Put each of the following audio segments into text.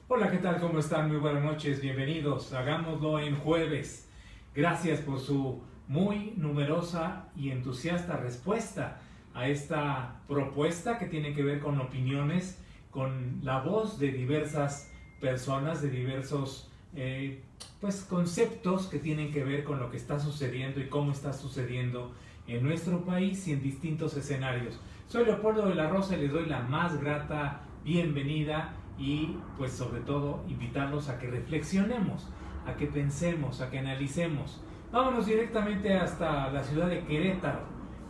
Hola, ¿qué tal? ¿Cómo están? Muy buenas noches, bienvenidos. Hagámoslo en jueves. Gracias por su muy numerosa y entusiasta respuesta a esta propuesta que tiene que ver con opiniones, con la voz de diversas personas, de diversos conceptos que tienen que ver con lo que está sucediendo y cómo está sucediendo en nuestro país y en distintos escenarios. Soy Leopoldo de la Rosa y les doy la más grata bienvenida y pues sobre todo invitarlos a que reflexionemos, a que pensemos, a que analicemos. Vámonos directamente hasta la ciudad de Querétaro,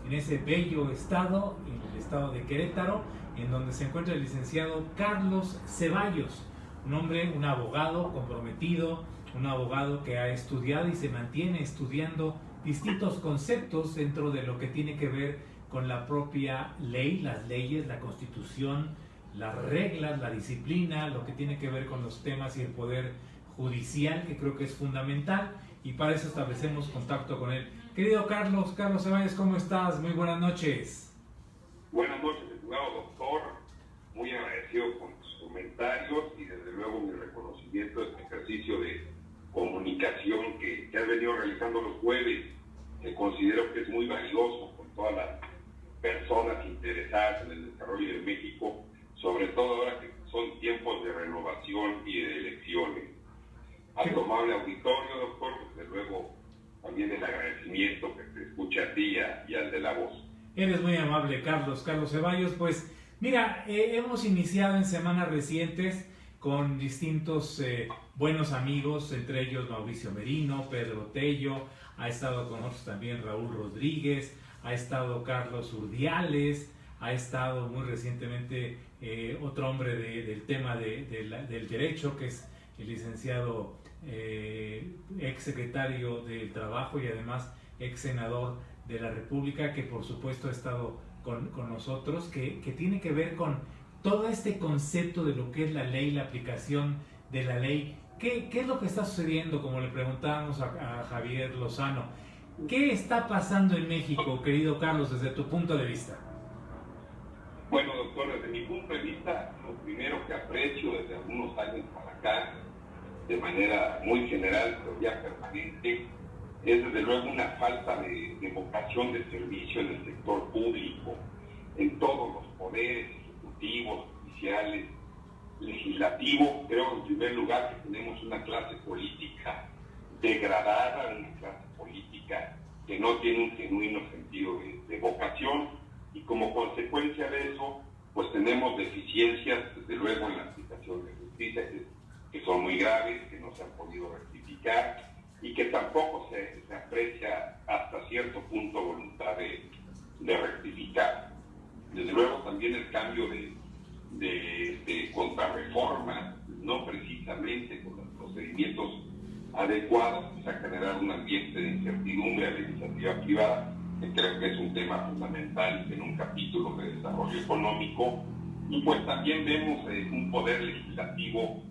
en ese bello estado, en el estado de Querétaro, en donde se encuentra el licenciado Carlos Ceballos, un hombre, un abogado comprometido, un abogado que ha estudiado y se mantiene estudiando distintos conceptos dentro de lo que tiene que ver con la propia ley, las leyes, la constitución, las reglas, la disciplina, lo que tiene que ver con los temas y el poder judicial, que creo que es fundamental, y para eso establecemos contacto con él. Querido Carlos Ceballos, ¿cómo estás? Muy buenas noches. Buenas noches, estimado doctor. Muy agradecido con tus comentarios y desde luego mi reconocimiento de este ejercicio de comunicación que has venido realizando los jueves, que considero que es muy valioso con todas las personas interesadas en el desarrollo de México, sobre todo ahora que son tiempos de renovación y de elecciones. A tu amable auditorio, doctor, desde luego también el agradecimiento que te escucha a ti y al de la voz. Eres muy amable, Carlos Ceballos. Pues mira, hemos iniciado en semanas recientes con distintos buenos amigos, entre ellos Mauricio Merino, Pedro Tello, ha estado con nosotros también Raúl Rodríguez, ha estado Carlos Urdiales, ha estado muy recientemente otro hombre del tema del derecho, que es el licenciado ex secretario del Trabajo y además ex senador de la República, que por supuesto ha estado con nosotros, que tiene que ver con todo este concepto de lo que es la ley, la aplicación de la ley. ¿Qué es lo que está sucediendo? Como le preguntábamos a Javier Lozano, ¿qué está pasando en México, querido Carlos, desde tu punto de vista? Bueno, doctor, desde mi punto de vista, lo primero que aprecio desde algunos años para acá, de manera muy general, pero ya permanente, es desde luego una falta de vocación de servicio en el sector público, en todos los poderes ejecutivos, judiciales, legislativo. Creo en primer lugar que tenemos una clase política degradada, una clase política que no tiene un genuino sentido de vocación, y como consecuencia de eso, pues tenemos deficiencias, desde luego, en la aplicación de justicia, que son muy graves, que no se han podido rectificar, y que tampoco se aprecia hasta cierto punto voluntad de rectificar. Desde luego también el cambio de contrarreforma, no precisamente con los procedimientos adecuados, pues ha generado un ambiente de incertidumbre a la iniciativa privada, que creo que es un tema fundamental en un capítulo de desarrollo económico. Y pues también vemos un poder legislativo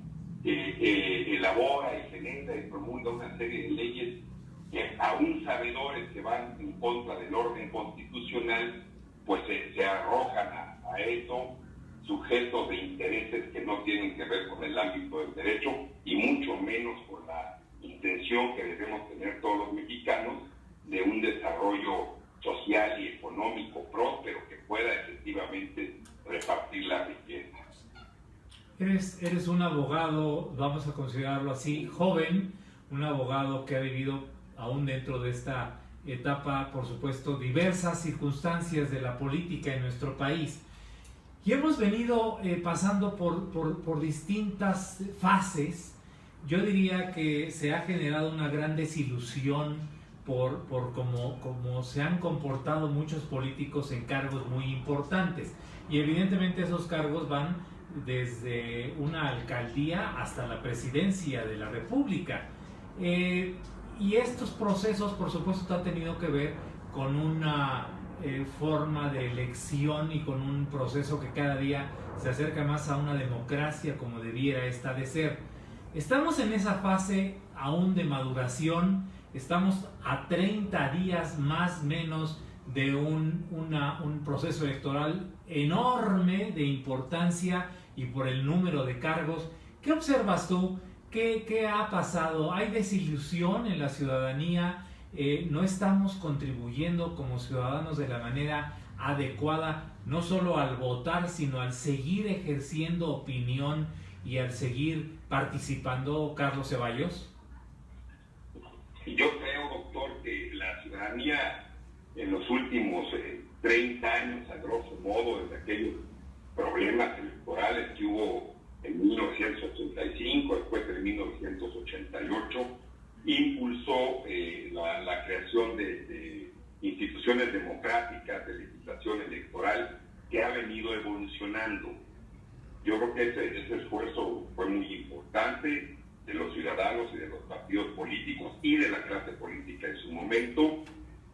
que elabora y genera y promulga una serie de leyes que, aún sabedores que van en contra del orden constitucional, pues se arrojan a eso, sujetos de intereses que no tienen que ver con el ámbito del derecho y mucho menos con la intención que debemos tener todos los mexicanos de un desarrollo social y económico próspero que pueda efectivamente repartir la riqueza. Eres un abogado, vamos a considerarlo así, joven, un abogado que ha vivido aún dentro de esta etapa, por supuesto, diversas circunstancias de la política en nuestro país. Y hemos venido pasando por distintas fases. Yo diría que se ha generado una gran desilusión por cómo se han comportado muchos políticos en cargos muy importantes. Y evidentemente esos cargos van desde una alcaldía hasta la presidencia de la República. Y estos procesos, por supuesto, han tenido que ver con una forma de elección y con un proceso que cada día se acerca más a una democracia como debiera esta de ser. Estamos en esa fase aún de maduración, estamos a 30 días más o menos de un proceso electoral enorme de importancia y por el número de cargos ¿Qué observas tú? ¿Qué ha pasado? ¿Hay desilusión en la ciudadanía? ¿No estamos contribuyendo como ciudadanos de la manera adecuada, no solo al votar, sino al seguir ejerciendo opinión y al seguir participando, Carlos Ceballos? Yo creo, doctor, que la ciudadanía en los últimos 30 años, a grosso modo, desde aquellos problemas electorales que hubo en 1985, después de 1988, impulsó la creación de instituciones democráticas, de legislación electoral, que ha venido evolucionando. Yo creo que ese esfuerzo fue muy importante de los ciudadanos y de los partidos políticos y de la clase política en su momento,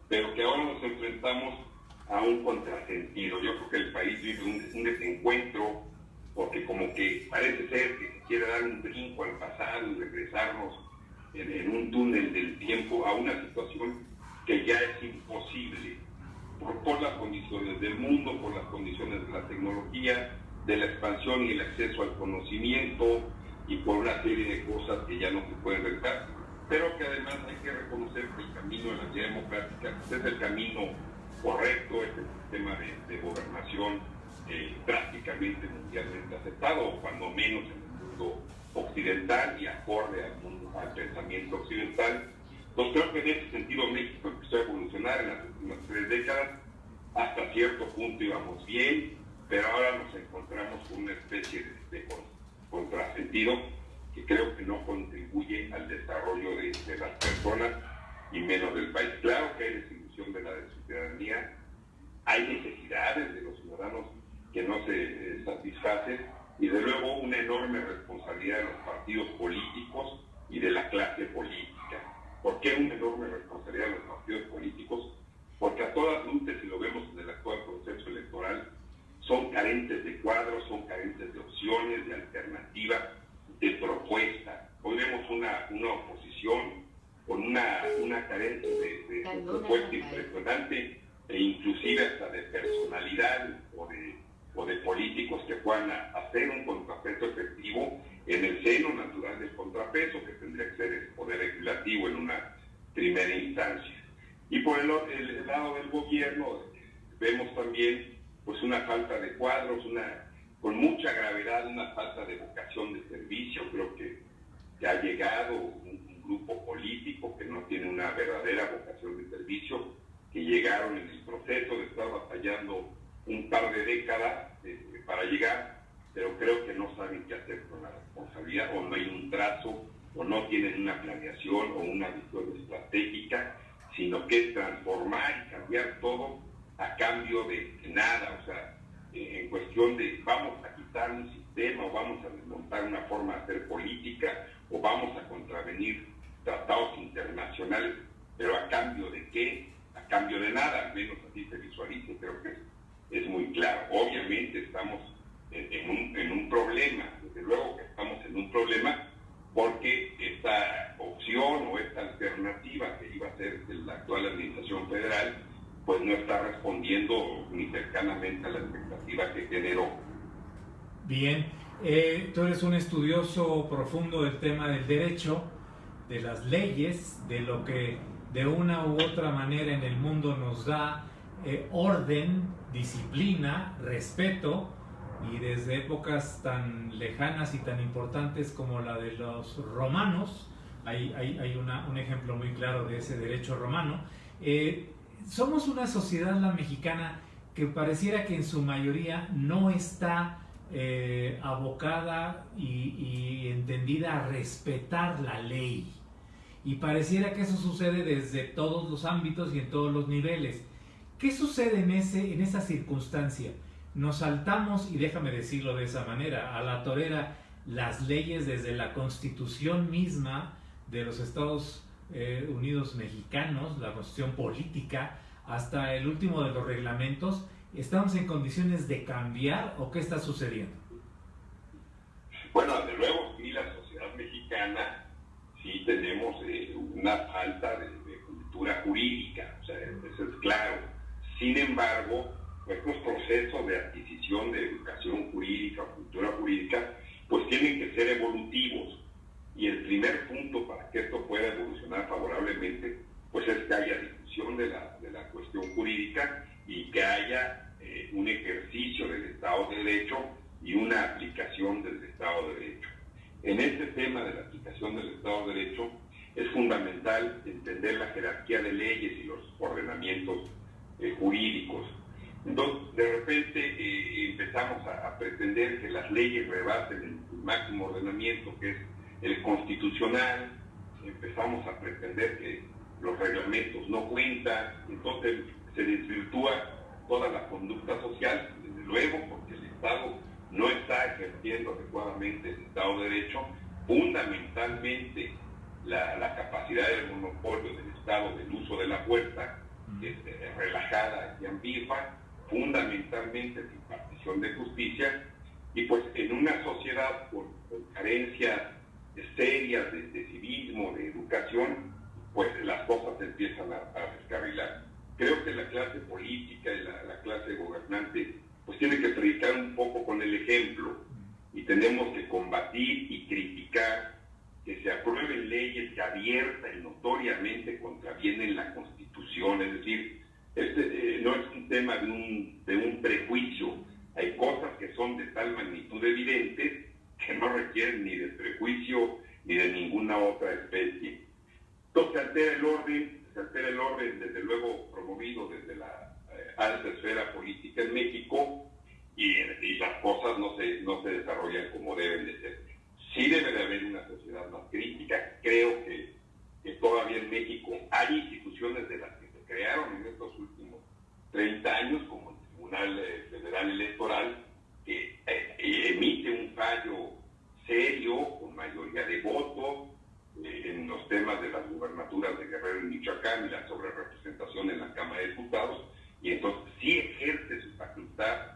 pero que ahora nos enfrentamos a un contrasentido. Yo creo que el país vive un desencuentro, porque como que parece ser que se quiere dar un brinco al pasado y regresarnos en un túnel del tiempo a una situación que ya es imposible por las condiciones del mundo, por las condiciones de la tecnología, de la expansión y el acceso al conocimiento, y por una serie de cosas que ya no se pueden realizar, pero que además hay que reconocer que el camino de la vía democrática es el camino correcto, es el sistema de gobernación prácticamente mundialmente aceptado, o cuando menos en el mundo occidental y acorde al pensamiento occidental. Entonces creo que en ese sentido México empezó a evolucionar en las últimas 3 décadas, hasta cierto punto íbamos bien, pero ahora nos encontramos con una especie de contrasentido que creo que no contribuye al desarrollo de las personas y menos del país. Claro que hay desilusión de la ciudadanía, hay necesidades de los ciudadanos que no se satisfacen, y de luego una enorme responsabilidad de los partidos políticos y de la clase política. ¿Por qué una enorme responsabilidad de los partidos políticos? Porque a todas luces, si lo vemos en el actual proceso electoral, son carentes de cuadros, son carentes de opciones, de alternativas, de propuesta. Hoy vemos una oposición con una carencia de propuesta impresionante, e inclusive hasta de personalidad o de políticos que puedan hacer un contrapeso efectivo en el seno natural del contrapeso, que tendría que ser el poder legislativo en una primera instancia. Y por el lado del gobierno vemos también pues una falta de cuadros, con mucha gravedad, una falta de vocación de servicio. Creo que ha llegado un grupo político que no tiene una verdadera vocación de servicio, que llegaron en el proceso de estar batallando un par de décadas para llegar, pero creo que no saben qué hacer con la responsabilidad, o no hay un trazo, o no tienen una planeación o una visión estratégica, sino que es transformar y cambiar todo a cambio de nada. O sea, en cuestión de vamos a quitar un sistema, o vamos a desmontar una forma de hacer política, o vamos a contravenir tratados internacionales, pero ¿a cambio de qué? A cambio de nada, al menos así se visualiza. Creo que es muy claro. Obviamente estamos en un problema, desde luego que estamos en un problema, porque esta opción o esta alternativa que iba a ser la actual administración federal, pues no está respondiendo ni cercanamente a la expectativa que generó. Bien, tú eres un estudioso profundo del tema del derecho, de las leyes, de lo que de una u otra manera en el mundo nos da orden, disciplina, respeto, y desde épocas tan lejanas y tan importantes como la de los romanos, hay un ejemplo muy claro de ese derecho romano. Somos una sociedad, la mexicana, que pareciera que en su mayoría no está abocada y entendida a respetar la ley. Y pareciera que eso sucede desde todos los ámbitos y en todos los niveles. ¿Qué sucede en esa circunstancia? Nos saltamos, y déjame decirlo de esa manera, a la torera las leyes desde la Constitución misma de los Estados Unidos mexicanos, la Constitución política, hasta el último de los reglamentos. ¿Estamos en condiciones de cambiar o qué está sucediendo? Bueno, desde luego, sí, la sociedad mexicana sí tenemos una falta de cultura jurídica, o sea, eso es claro. Sin embargo, estos procesos de adquisición de educación jurídica o cultura jurídica, pues tienen que ser evolutivos. y una aplicación del Estado de Derecho. En este tema de la aplicación del Estado de Derecho es fundamental entender la jerarquía de leyes y los ordenamientos jurídicos. Entonces, de repente empezamos a pretender que las leyes rebasen el máximo ordenamiento, que es el constitucional. Empezamos a pretender que los reglamentos no cuentan, entonces se desvirtúa toda la conducta social, desde luego, porque el Estado no está ejerciendo adecuadamente el Estado de Derecho. Fundamentalmente la capacidad del monopolio del Estado del uso de la fuerza es relajada y ambigua, fundamentalmente la impartición de justicia, y pues en una sociedad con carencias serias de civismo, de educación, pues las cosas empiezan a descarrilar. Creo que la clase política y la clase gobernante pues tiene que predicar un poco con el ejemplo, y tenemos que combatir y criticar que se aprueben leyes que abierta y notoriamente contravienen la Constitución. Es decir, no es un tema de un prejuicio. Hay cosas que son de tal magnitud evidentes que no requieren ni de prejuicio ni de ninguna otra especie. Entonces se altera el orden desde luego promovido desde la alta esfera política en México, y las cosas no se desarrollan como deben de ser. Sí debe de haber una sociedad más crítica. Creo que todavía en México hay instituciones de las que se crearon en estos últimos 30 años, como el Tribunal Federal Electoral, que emite un fallo serio, con mayoría de votos, en los temas de las gubernaturas de Guerrero y Michoacán y la sobrerepresentación en la Cámara de Diputados, y entonces sí ejerce su facultad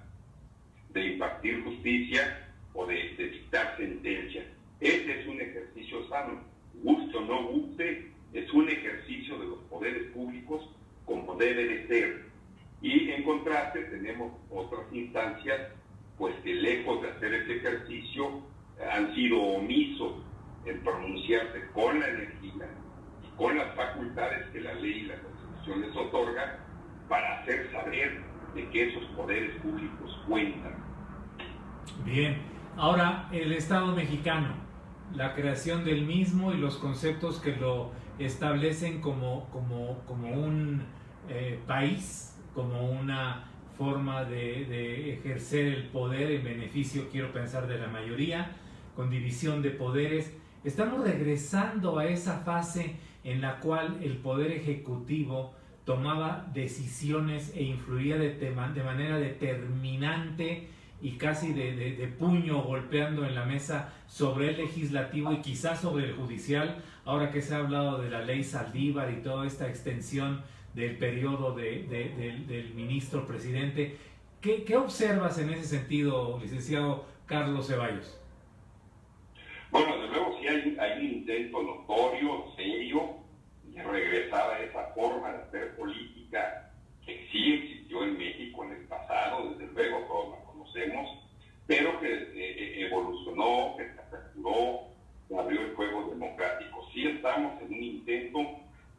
de impartir justicia o de dictar sentencias. Ese es un ejercicio sano, guste o no guste, es un ejercicio de los poderes públicos como debe de ser. Y en contraste tenemos otras instancias pues que lejos de hacer ese ejercicio han sido omisos en pronunciarse con la energía y con las facultades que la ley y la Constitución les otorga para hacer saber de que esos poderes públicos cuentan. Bien, ahora el Estado mexicano, la creación del mismo y los conceptos que lo establecen como un país, como una forma de ejercer el poder en beneficio, quiero pensar, de la mayoría, con división de poderes. Estamos regresando a esa fase en la cual el poder ejecutivo tomaba decisiones e influía de manera determinante y casi de puño, golpeando en la mesa sobre el legislativo y quizás sobre el judicial, ahora que se ha hablado de la ley Saldívar y toda esta extensión del periodo del ministro presidente. ¿Qué observas en ese sentido, licenciado Carlos Ceballos? Bueno, desde luego sí hay un intento notorio, serio, de regresar a esa forma de hacer política que sí existió en México en el pasado, desde luego todos la conocemos, pero que evolucionó, que se aperturó, que abrió el juego democrático. Sí estamos en un intento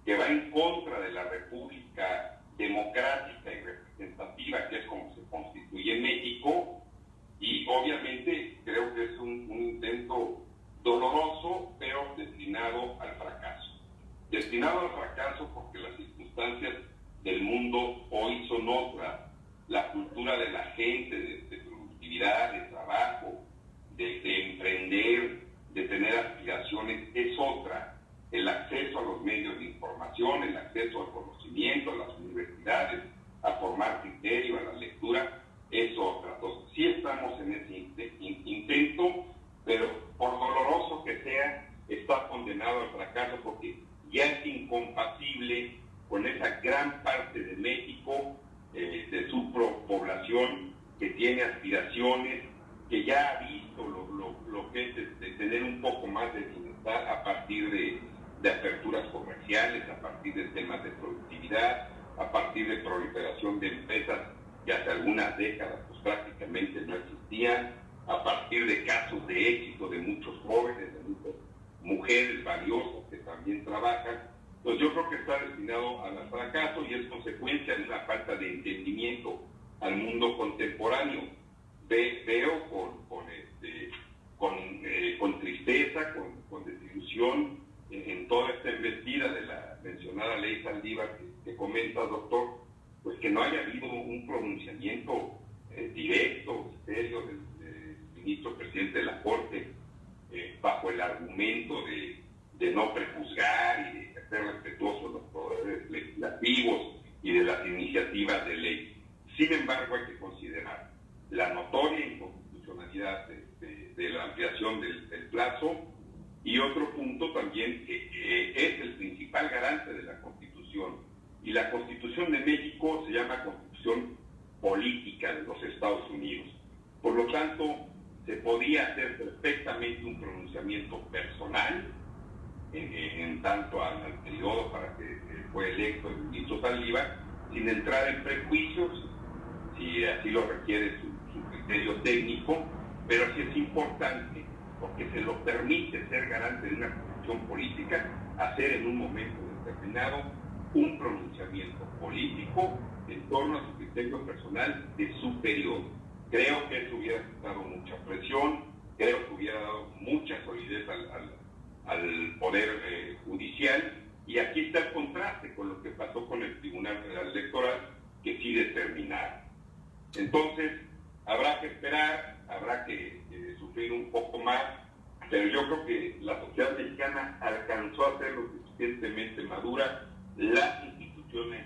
que va en contra de la república democrática y representativa, que es como se constituye en México, y obviamente creo que es un intento doloroso, pero destinado al fracaso. Destinado al fracaso porque las circunstancias del mundo hoy son otras. La cultura de la gente, de productividad, de trabajo, de emprender, de tener aspiraciones, es otra. El acceso a los medios de información, el acceso al conocimiento, a las universidades, a formar criterio, a la lectura, es otra. Entonces, sí estamos en ese intento, pero por doloroso que sea, está condenado al fracaso porque ya es incompatible con esa gran parte de México, de su población, que tiene aspiraciones, que ya ha visto lo que es de tener un poco más de bienestar a partir de aperturas comerciales, a partir de temas de productividad, a partir de proliferación de empresas que hace algunas décadas pues prácticamente no existían, a partir de casos de éxito de muchos jóvenes, de muchas mujeres valiosas que también trabajan. Entonces yo creo que está destinado al fracaso y es consecuencia de una falta de entendimiento al mundo contemporáneo. veo con tristeza, con desilusión en toda esta embestida de la mencionada ley Saldívar que comenta, doctor, pues que no haya habido un pronunciamiento directo, serio, del ministro presidente de la Corte, bajo el argumento de no prejuzgar y de ser respetuoso de los poderes legislativos y de las iniciativas de ley. Sin embargo, hay que considerar la notoria inconstitucionalidad de la ampliación del plazo, y otro punto también que es el principal garante de la Constitución. Y la Constitución de México se llama Constitución Política de los Estados Unidos. Por lo tanto, se podía hacer perfectamente un pronunciamiento personal en tanto al periodo para que fue electo el ministro Saldívar, sin entrar en prejuicios, si así lo requiere su criterio técnico, pero sí es importante, porque se lo permite ser garante de una constitución política, hacer en un momento determinado un pronunciamiento político en torno a su criterio personal de su periodo. Creo que eso hubiera quitado mucha presión, creo que hubiera dado mucha solidez al Poder Judicial, y aquí está el contraste con lo que pasó con el Tribunal Federal Electoral, que sí determinaron. Entonces, habrá que esperar, habrá que sufrir un poco más, pero yo creo que la sociedad mexicana alcanzó a ser lo suficientemente madura, las instituciones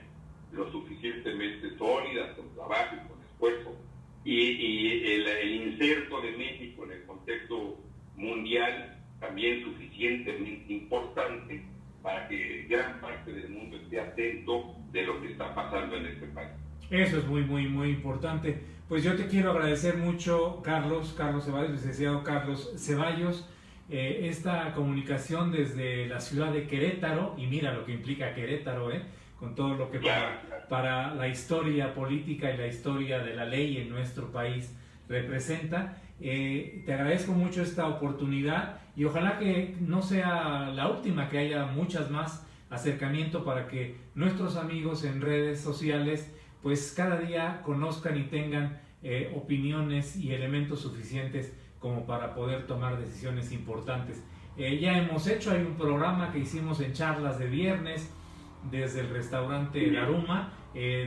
lo suficientemente sólidas, con trabajo y con esfuerzo, y el inserto de México en el contexto mundial también suficientemente importante para que gran parte del mundo esté atento de lo que está pasando en este país. Eso es muy, muy, muy importante. Pues yo te quiero agradecer mucho, Carlos Ceballos, licenciado Carlos Ceballos, esta comunicación desde la ciudad de Querétaro, y mira lo que implica Querétaro, con todo lo que para la historia política y la historia de la ley en nuestro país representa. Te agradezco mucho esta oportunidad y ojalá que no sea la última, que haya muchas más acercamiento para que nuestros amigos en redes sociales pues cada día conozcan y tengan opiniones y elementos suficientes como para poder tomar decisiones importantes. Ya hemos hecho, hay un programa que hicimos en charlas de viernes desde el restaurante Daruma,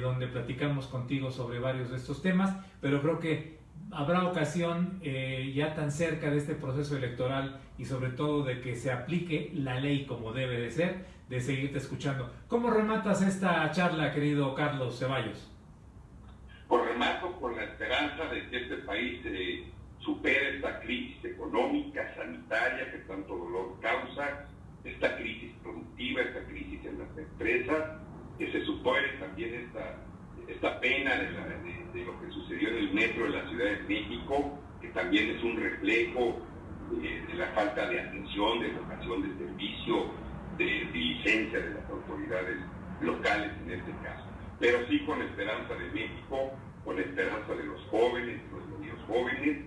donde platicamos contigo sobre varios de estos temas, pero creo que habrá ocasión ya tan cerca de este proceso electoral y sobre todo de que se aplique la ley como debe de ser, de seguirte escuchando. ¿Cómo rematas esta charla, querido Carlos Ceballos? Pues remato con la esperanza de que este país supere esta crisis económica, sanitaria, que tanto dolor causa, esta crisis productiva, esta crisis en las empresas, que se supere también esta pena de lo que sucedió en el metro de la Ciudad de México, que también es un reflejo de la falta de atención, de vocación de servicio, de diligencia de las autoridades locales en este caso. Pero sí con esperanza de México, con esperanza de los jóvenes, los niños jóvenes,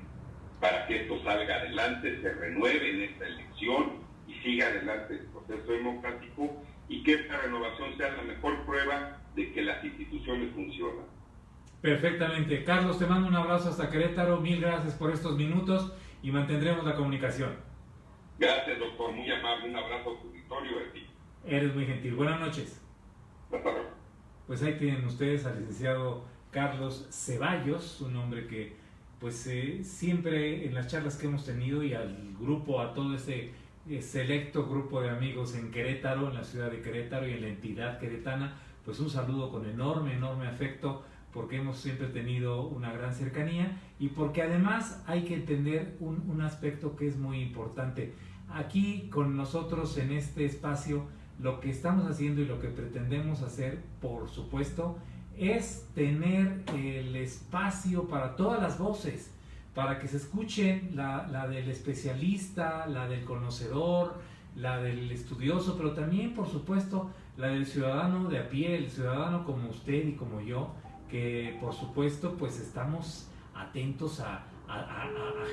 para que esto salga adelante, se renueve en esta elección y siga adelante el proceso democrático, y que esta renovación sea la mejor prueba de que las instituciones funcionan. Perfectamente. Carlos, te mando un abrazo hasta Querétaro, mil gracias por estos minutos y mantendremos la comunicación. Gracias, doctor, muy amable, un abrazo a tu auditorio de ti. Eres muy gentil. Buenas noches. Hasta luego. Pues ahí tienen ustedes al licenciado Carlos Ceballos, un hombre que pues siempre en las charlas que hemos tenido y al grupo, a todo ese selecto grupo de amigos en Querétaro, en la ciudad de Querétaro y en la entidad queretana, pues un saludo con enorme afecto, porque hemos siempre tenido una gran cercanía y porque además hay que entender un aspecto que es muy importante. Aquí con nosotros en este espacio lo que estamos haciendo y lo que pretendemos hacer, por supuesto, es tener el espacio para todas las voces, para que se escuchen la del especialista, la del conocedor, la del estudioso, pero también, por supuesto, la del ciudadano de a pie, el ciudadano como usted y como yo, que por supuesto pues estamos atentos a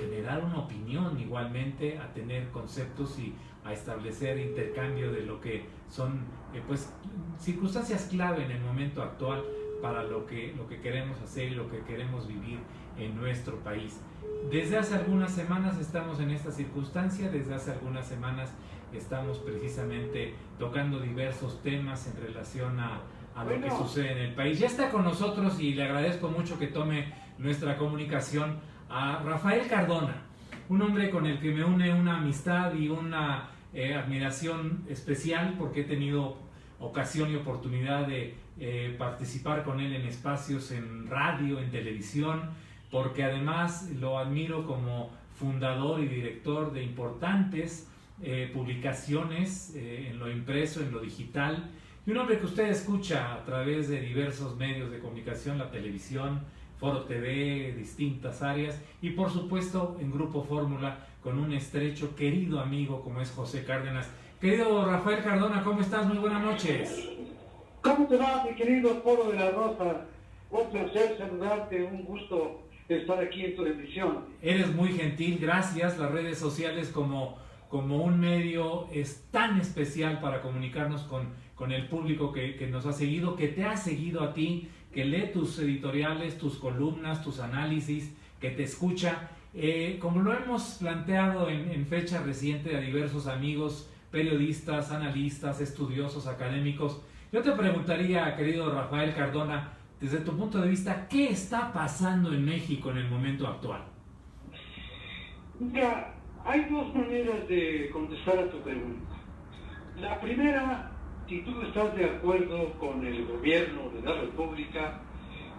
generar una opinión, igualmente a tener conceptos y a establecer intercambio de lo que son pues circunstancias clave en el momento actual para lo que queremos hacer y lo que queremos vivir en nuestro país. Desde hace algunas semanas estamos en esta circunstancia, desde hace algunas semanas estamos precisamente tocando diversos temas en relación a lo que sucede en el país. Ya está con nosotros y le agradezco mucho que tome nuestra comunicación a Rafael Cardona, un hombre con el que me une una amistad y una admiración especial, porque he tenido ocasión y oportunidad de participar con él en espacios en radio, en televisión, porque además lo admiro como fundador y director de importantes publicaciones en lo impreso, en lo digital, y un hombre que usted escucha a través de diversos medios de comunicación, la televisión, Foro TV, distintas áreas, y por supuesto en Grupo Fórmula, con un estrecho, querido amigo como es José Cárdenas. Querido Rafael Cardona, ¿cómo estás? Muy buenas noches. ¿Cómo te va, mi querido Polo de la Rosa? Un placer saludarte, un gusto estar aquí en tu emisión. Eres muy gentil, gracias. Las redes sociales como un medio es tan especial para comunicarnos con el público que nos ha seguido, que te ha seguido a ti, que lee tus editoriales, tus columnas, tus análisis, que te escucha. Como lo hemos planteado en fecha reciente a diversos amigos, periodistas, analistas, estudiosos, académicos, yo te preguntaría, querido Rafael Cardona, desde tu punto de vista, ¿qué está pasando en México en el momento actual? Mira, hay dos maneras de contestar a tu pregunta. La primera, si tú estás de acuerdo con el gobierno de la República,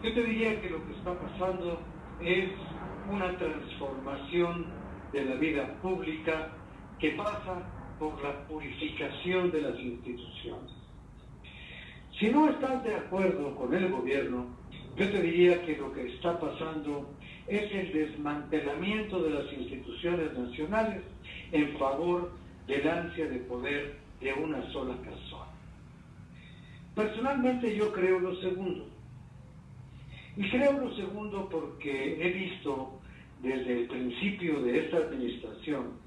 yo te diría que lo que está pasando es una transformación de la vida pública que pasa por la purificación de las instituciones. Si no estás de acuerdo con el gobierno, yo te diría que lo que está pasando es el desmantelamiento de las instituciones nacionales en favor del ansia de poder de una sola persona. Personalmente yo creo lo segundo. Y creo lo segundo porque he visto desde el principio de esta administración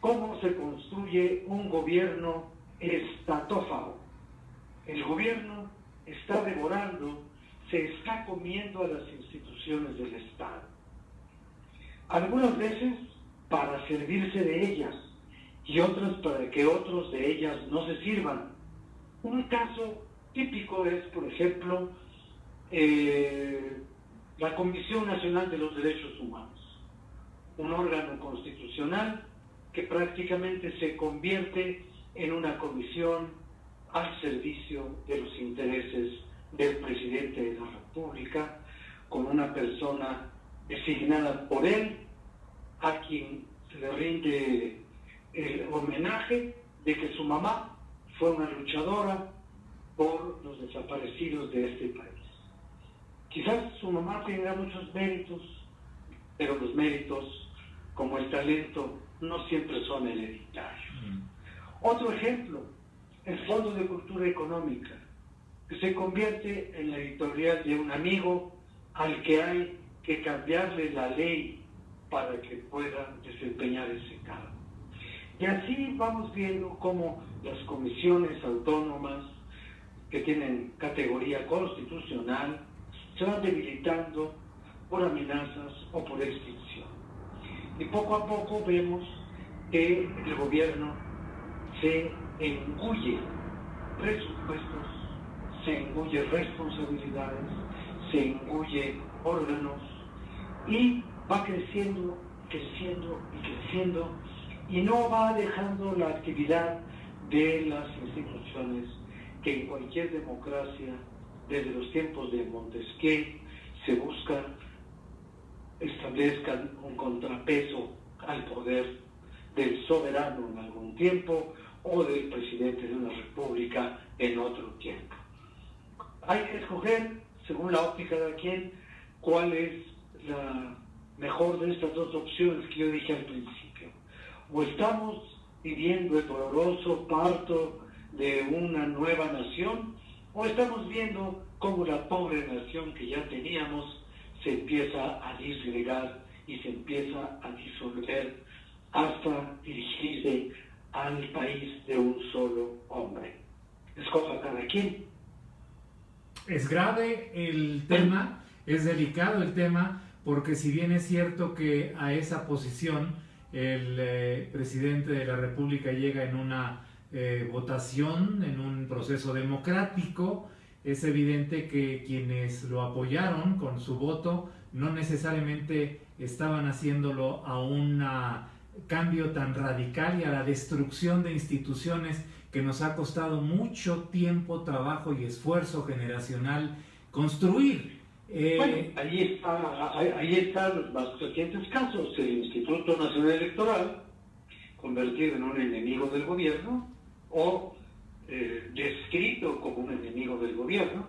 cómo se construye un gobierno estatófago. El gobierno está devorando, se está comiendo a las instituciones del Estado. Algunas veces para servirse de ellas y otras para que otros de ellas no se sirvan. Un caso típico es, por ejemplo, la Comisión Nacional de los Derechos Humanos, un órgano constitucional que prácticamente se convierte en una comisión al servicio de los intereses del presidente de la República, con una persona designada por él, a quien se le rinde el homenaje de que su mamá fue una luchadora por los desaparecidos de este país. Quizás su mamá tenga muchos méritos, pero los méritos, como el talento, no siempre son hereditarios. Otro ejemplo, el Fondo de Cultura Económica, que se convierte en la editorial de un amigo al que hay que cambiarle la ley para que pueda desempeñar ese cargo. Y así vamos viendo cómo las comisiones autónomas que tienen categoría constitucional se van debilitando por amenazas o por extinción. Y poco a poco vemos que el gobierno se engulle presupuestos, se engulle responsabilidades, se engulle órganos y va creciendo, creciendo y creciendo y no va dejando la actividad de las instituciones que en cualquier democracia, desde los tiempos de Montesquieu, se busca establezcan un contrapeso al poder del soberano en algún tiempo o del presidente de una república en otro tiempo. Hay que escoger, según la óptica de quien, cuál es la mejor de estas dos opciones que yo dije al principio. O estamos viviendo el doloroso parto de una nueva nación, o estamos viendo cómo la pobre nación que ya teníamos se empieza a disgregar y se empieza a disolver hasta dirigirse al país de un solo hombre. Escoja cada quien. Es grave el tema, es delicado el tema, porque si bien es cierto que a esa posición el presidente de la República llega en una votación, en un proceso democrático, es evidente que quienes lo apoyaron con su voto no necesariamente estaban haciéndolo a un cambio tan radical y a la destrucción de instituciones que nos ha costado mucho tiempo, trabajo y esfuerzo generacional construir. Bueno, ahí están los más recientes casos. El Instituto Nacional Electoral, convertido en un enemigo del gobierno, o descrito como un enemigo del gobierno.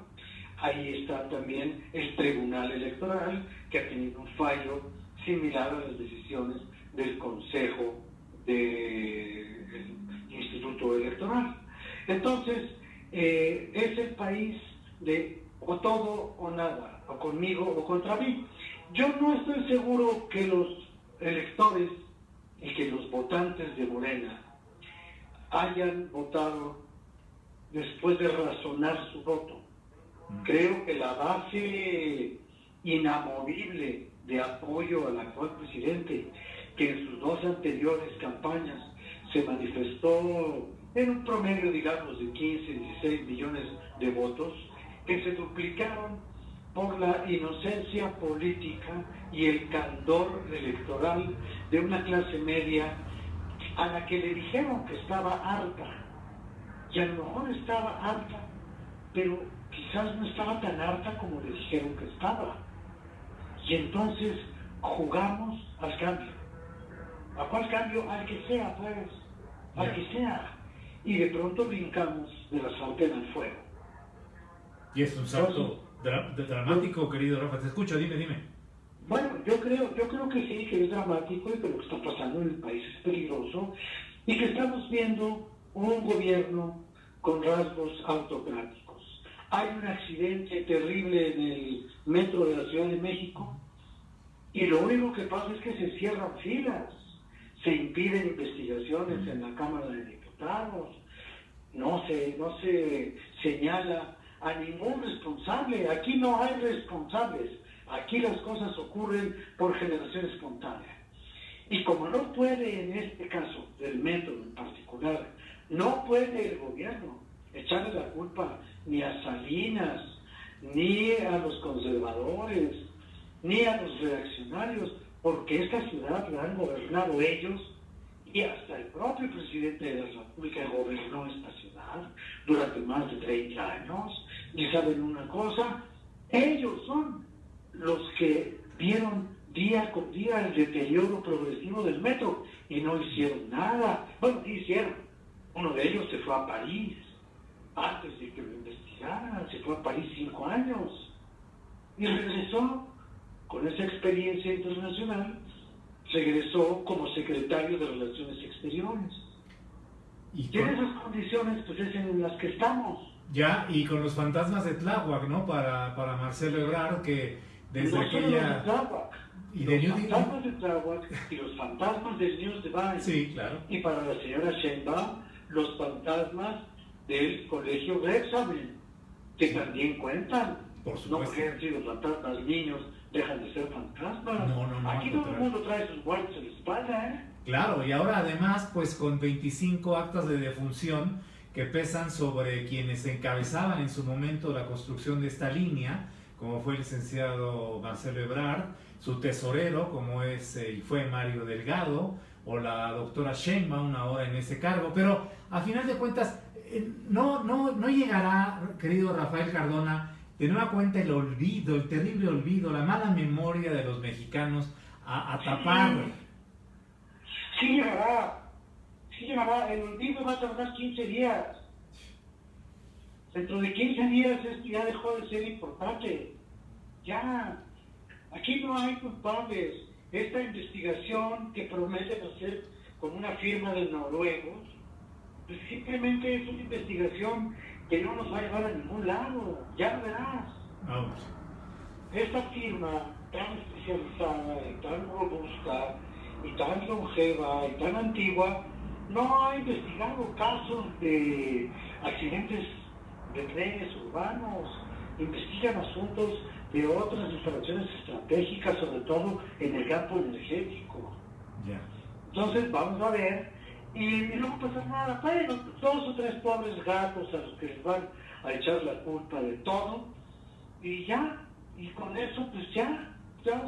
Ahí está también el Tribunal Electoral, que ha tenido un fallo similar a las decisiones del Consejo del Instituto Electoral. Entonces, es el país de o todo o nada, o conmigo o contra mí. Yo no estoy seguro que los electores y que los votantes de Morena hayan votado después de razonar su voto. Creo que la base inamovible de apoyo al actual presidente, que en sus dos anteriores campañas se manifestó en un promedio, digamos, de 15, 16 millones de votos, que se duplicaron por la inocencia política y el candor electoral de una clase media a la que le dijeron que estaba harta, y a lo mejor estaba harta, pero quizás no estaba tan harta como le dijeron que estaba. Y entonces jugamos al cambio. ¿A cuál cambio? Al que sea, pues, al que sea. Y de pronto brincamos de la sartén al fuego. Y es un salto dramático, querido Rafa. Te escucho, dime. Bueno, yo creo que sí, que es dramático y que lo que está pasando en el país es peligroso y que estamos viendo un gobierno con rasgos autocráticos. Hay un accidente terrible en el metro de la Ciudad de México y lo único que pasa es que se cierran filas, se impiden investigaciones en la Cámara de Diputados, no se señala a ningún responsable. Aquí no hay responsables, aquí las cosas ocurren por generación espontánea. Y como no puede, en este caso del metro en particular, no puede el gobierno echarle la culpa ni a Salinas, ni a los conservadores, ni a los reaccionarios, porque esta ciudad la han gobernado ellos, y hasta el propio presidente de la República gobernó esta ciudad durante más de 30 años. Y saben una cosa, ellos son los que vieron día con día el deterioro progresivo del metro y no hicieron nada. Bueno, sí hicieron. Uno de ellos se fue a París antes de que lo investigaran, se fue a París 5 años y regresó con esa experiencia internacional, regresó como secretario de Relaciones Exteriores. Y en esas condiciones, pues es en las que estamos. Ya, y con los fantasmas de Tláhuac, ¿no? Para Marcelo Ebrard, que desde no aquella... Los fantasmas de Tláhuac y los fantasmas del News Divine. Sí, claro. Y para la señora Sheinbaum, los fantasmas del Colegio Rebsamen, que también cuentan. Por supuesto. No porque han sido fantasmas niños, dejan de ser fantasmas. No, aquí todo el mundo trae sus muertos en la espalda, ¿eh? Claro, y ahora además, pues con 25 actas de defunción que pesan sobre quienes encabezaban en su momento la construcción de esta línea, como fue el licenciado Marcelo Ebrard, su tesorero, como es y fue Mario Delgado, o la doctora Sheinbaum ahora en ese cargo, pero a final de cuentas no llegará, querido Rafael Cardona, de nueva cuenta el olvido, el terrible olvido, la mala memoria de los mexicanos a tapar. Sí llegará, el olvido va a tardar 15 días. Dentro de 15 días esto ya dejó de ser importante. Ya, aquí no hay culpables. Esta investigación que prometen hacer con una firma de noruegos, pues simplemente es una investigación que no nos va a llevar a ningún lado. Ya lo verás. Vamos. Esta firma tan especializada y tan robusta y tan longeva y tan antigua no ha investigado casos de accidentes de trenes urbanos, investigan asuntos de otras instalaciones estratégicas, sobre todo en el campo energético. Ya. Entonces vamos a ver, y no pasa nada. Bueno, 2 o 3 pobres gatos a los que les van a echar la culpa de todo, y ya, y con eso pues ya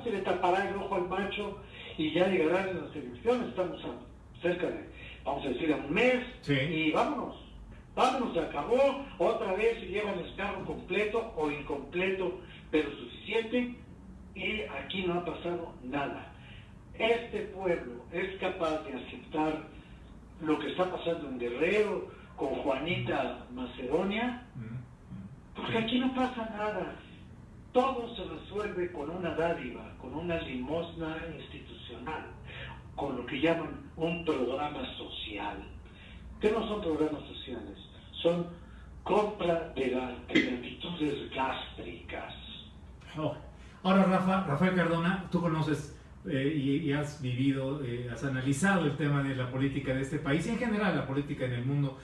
se le tapará el ojo al macho y ya llegarán las elecciones. Estamos cerca de, vamos a decir, a un mes, Sí. Y vámonos, se acabó. Otra vez se llevan el carro completo o incompleto, pero suficiente, y aquí no ha pasado nada. Este pueblo es capaz de aceptar lo que está pasando en Guerrero con Juanita Macedonia, porque aquí no pasa nada. Todo se resuelve con una dádiva, con una limosna institucional, con lo que llaman un programa social. ¿Qué no son programas sociales? Son compra de actitudes gástricas. Oh. Ahora, Rafael Cardona, tú conoces y has vivido, has analizado el tema de la política de este país y en general la política en el mundo.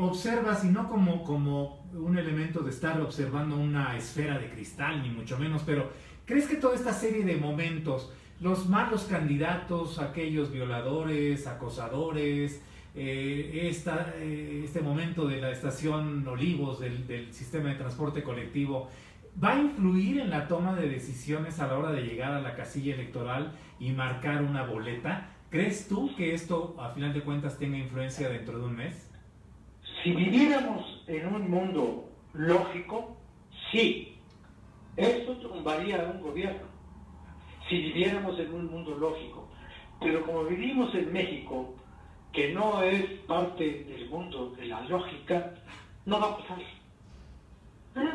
Observas, y no como un elemento de estar observando una esfera de cristal, ni mucho menos, pero ¿crees que toda esta serie de momentos, los malos candidatos, aquellos violadores, acosadores, este momento de la estación Olivos del sistema de transporte colectivo, va a influir en la toma de decisiones a la hora de llegar a la casilla electoral y marcar una boleta? ¿Crees tú que esto, a final de cuentas, tenga influencia dentro de un mes? Si viviéramos en un mundo lógico, sí, esto tumbaría a un gobierno. Si viviéramos en un mundo lógico, pero como vivimos en México, que no es parte del mundo de la lógica, no va a pasar.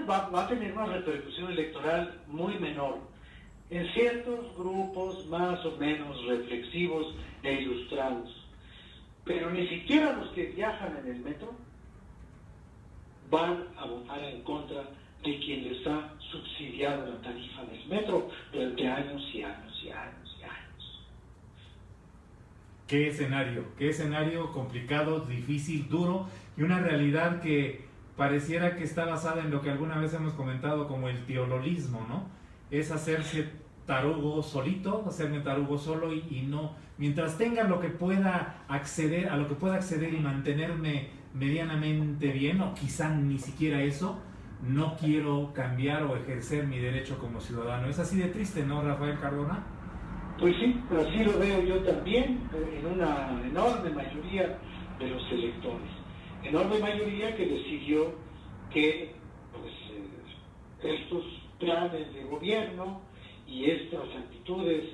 Va a tener una repercusión electoral muy menor en ciertos grupos más o menos reflexivos e ilustrados, pero ni siquiera los que viajan en el metro van a votar en contra de quien les ha subsidiado la tarifa del metro durante años y años y años y años. Qué escenario complicado, difícil, duro, y una realidad que pareciera que está basada en lo que alguna vez hemos comentado como el teololismo, ¿no? Es hacerse tarugo solito, hacerme tarugo solo y no, mientras tenga lo que pueda acceder, a lo que pueda acceder y mantenerme medianamente bien, o quizá ni siquiera eso, no quiero cambiar o ejercer mi derecho como ciudadano. Es así de triste, ¿no, Rafael Cardona? Pues sí, así lo veo yo también, en una enorme mayoría de los electores. Enorme mayoría que decidió que estos planes de gobierno y estas actitudes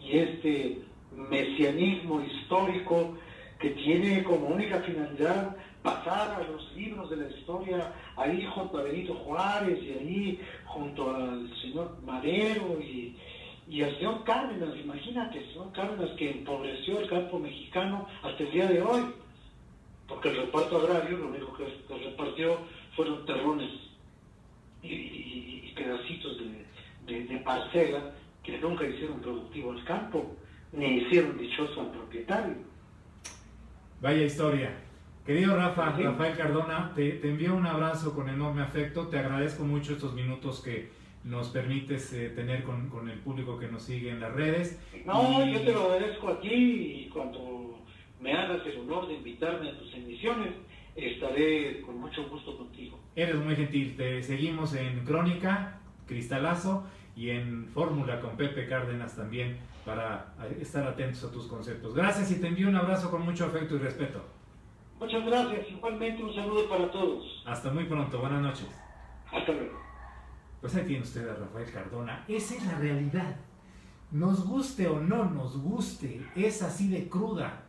y este mesianismo histórico que tiene como única finalidad pasar a los libros de la historia, ahí junto a Benito Juárez y ahí junto al señor Madero y al señor Cárdenas. Imagínate, el señor Cárdenas, que empobreció el campo mexicano hasta el día de hoy, porque el reparto agrario lo único que repartió fueron terrones y pedacitos de parcela que nunca hicieron productivo al campo, ni hicieron dichoso al propietario. Vaya historia. Querido Rafa, Sí. Rafael Cardona, te envío un abrazo con enorme afecto, te agradezco mucho estos minutos que nos permites tener con el público que nos sigue en las redes. No, yo te lo agradezco a ti, y cuando me hagas el honor de invitarme a tus emisiones, estaré con mucho gusto contigo. Eres muy gentil, te seguimos en Crónica, Cristalazo, y en Fórmula con Pepe Cárdenas también, para estar atentos a tus conceptos. Gracias y te envío un abrazo con mucho afecto y respeto. Muchas gracias, igualmente un saludo para todos. Hasta muy pronto, buenas noches. Hasta luego. Pues ahí tiene usted a Rafael Cardona. Esa es la realidad. Nos guste o no nos guste, es así de cruda.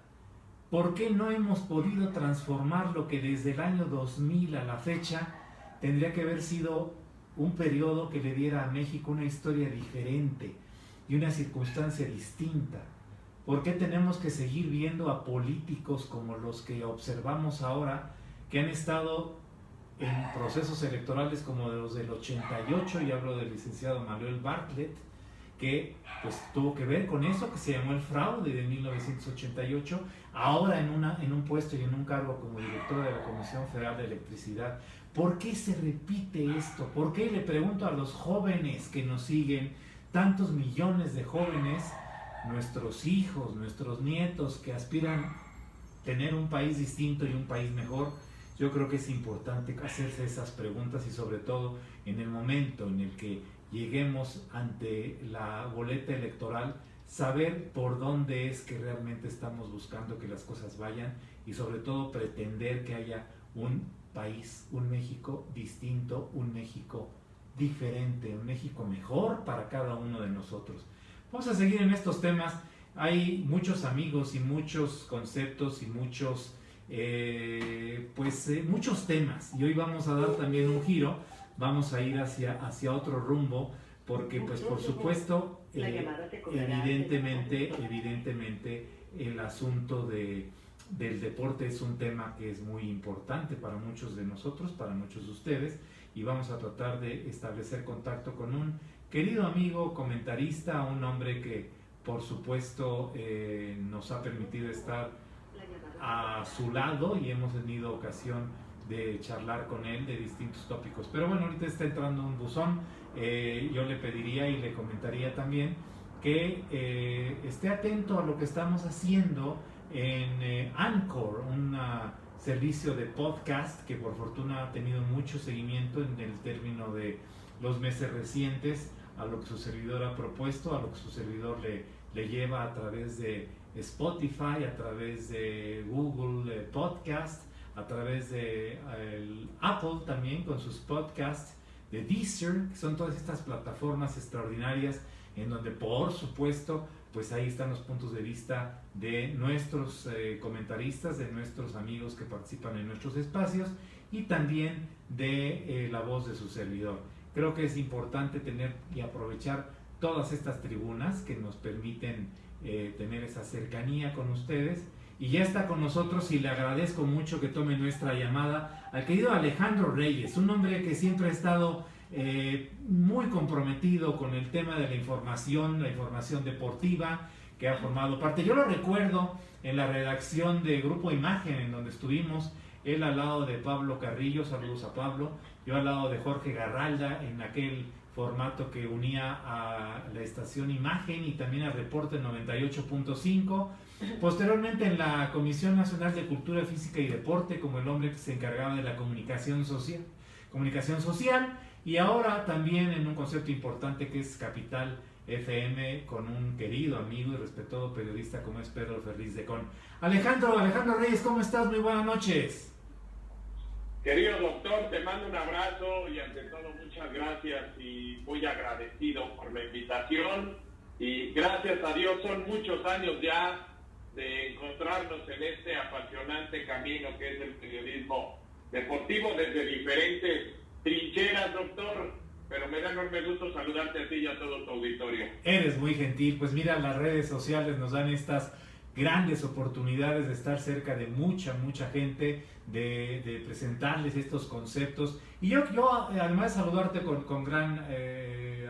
¿Por qué no hemos podido transformar lo que desde el año 2000 a la fecha tendría que haber sido un periodo que le diera a México una historia diferente y una circunstancia distinta? ¿Por qué tenemos que seguir viendo a políticos como los que observamos ahora, que han estado en procesos electorales como de los del 88, y hablo del licenciado Manuel Bartlett, que pues tuvo que ver con eso que se llamó el fraude de 1988, ahora en un puesto y en un cargo como directora de la Comisión Federal de Electricidad. ¿Por qué se repite esto? ¿Por qué, le pregunto a los jóvenes que nos siguen, tantos millones de jóvenes, nuestros hijos, nuestros nietos que aspiran a tener un país distinto y un país mejor? Yo creo que es importante hacerse esas preguntas y sobre todo en el momento en el que lleguemos ante la boleta electoral, saber por dónde es que realmente estamos buscando que las cosas vayan y sobre todo pretender que haya un país, un México distinto, un México diferente, un México mejor para cada uno de nosotros. Vamos a seguir en estos temas. Hay muchos amigos y muchos conceptos y muchos muchos temas, y hoy vamos a dar también un giro, vamos a ir hacia otro rumbo, porque pues por supuesto evidentemente el asunto del deporte es un tema que es muy importante para muchos de nosotros, para muchos de ustedes, y vamos a tratar de establecer contacto con un querido amigo comentarista, un hombre que por supuesto nos ha permitido estar a su lado y hemos tenido ocasión de charlar con él de distintos tópicos. Pero bueno, ahorita está entrando un buzón. Yo le pediría y le comentaría también que esté atento a lo que estamos haciendo en Anchor, un servicio de podcast que por fortuna ha tenido mucho seguimiento en el término de los meses recientes, a lo que su servidor ha propuesto, a lo que su servidor le lleva a través de Spotify, a través de Google Podcast, a través de Apple también con sus podcasts, de Deezer, que son todas estas plataformas extraordinarias en donde por supuesto pues ahí están los puntos de vista de nuestros comentaristas, de nuestros amigos que participan en nuestros espacios y también de la voz de su servidor. Creo que es importante tener y aprovechar todas estas tribunas que nos permiten tener esa cercanía con ustedes. Y ya está con nosotros y le agradezco mucho que tome nuestra llamada al querido Alejandro Reyes, un hombre que siempre ha estado muy comprometido con el tema de la información deportiva, que ha formado parte. Yo lo recuerdo en la redacción de Grupo Imagen, en donde estuvimos, él al lado de Pablo Carrillo, saludos a Pablo, yo al lado de Jorge Garralda, en aquel formato que unía a la estación Imagen y también al Reporte 98.5. Posteriormente en la Comisión Nacional de Cultura Física y Deporte, como el hombre que se encargaba de la comunicación social, y ahora también en un concepto importante que es Capital FM, con un querido amigo y respetado periodista como es Pedro Ferriz de Con. Alejandro Reyes, ¿cómo estás? Muy buenas noches. Querido doctor, te mando un abrazo y ante todo muchas gracias y muy agradecido por la invitación, y gracias a Dios son muchos años ya de encontrarnos en este apasionante camino que es el periodismo deportivo desde diferentes trincheras, doctor, pero me da enorme gusto saludarte a ti y a todo tu auditorio. Eres muy gentil, pues mira, las redes sociales nos dan estas grandes oportunidades de estar cerca de mucha gente, de presentarles estos conceptos, y yo además de saludarte con gran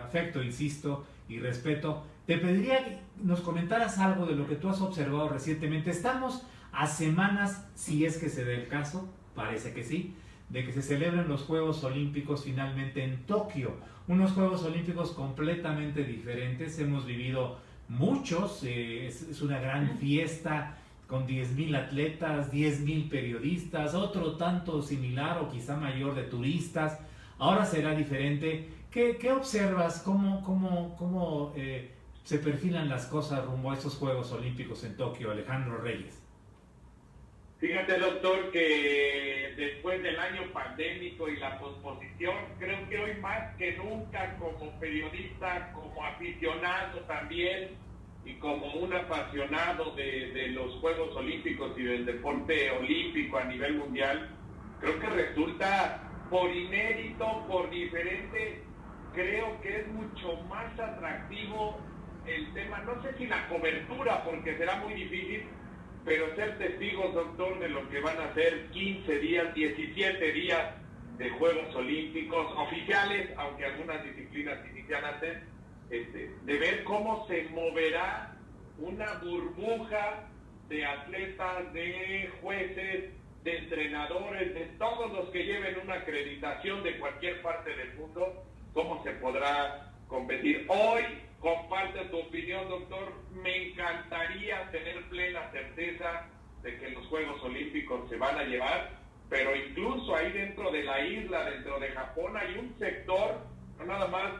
afecto, insisto, y respeto, te pediría que nos comentaras algo de lo que tú has observado recientemente. Estamos a semanas, si es que se dé el caso, parece que sí, de que se celebren los Juegos Olímpicos finalmente en Tokio, unos Juegos Olímpicos completamente diferentes. Hemos vivido muchos, es una gran fiesta con 10,000 atletas, 10,000 periodistas, otro tanto similar o quizá mayor de turistas. Ahora será diferente. ¿Qué observas? ¿Cómo se perfilan las cosas rumbo a esos Juegos Olímpicos en Tokio, Alejandro Reyes? Fíjate, doctor, que después del año pandémico y la posposición, creo que hoy más que nunca como periodista, como aficionado también y como un apasionado de los Juegos Olímpicos y del deporte olímpico a nivel mundial, creo que resulta por inédito, por diferente, creo que es mucho más atractivo el tema, no sé si la cobertura, porque será muy difícil, pero ser testigos, doctor, de lo que van a ser 15 días, 17 días de Juegos Olímpicos oficiales, aunque algunas disciplinas inician antes, de ver cómo se moverá una burbuja de atletas, de jueces, de entrenadores, de todos los que lleven una acreditación de cualquier parte del mundo, cómo se podrá competir. Hoy, comparto tu opinión, doctor, me encantaría tener plena certeza de que los Juegos Olímpicos se van a llevar, pero incluso ahí dentro de la isla, dentro de Japón, hay un sector, no nada más,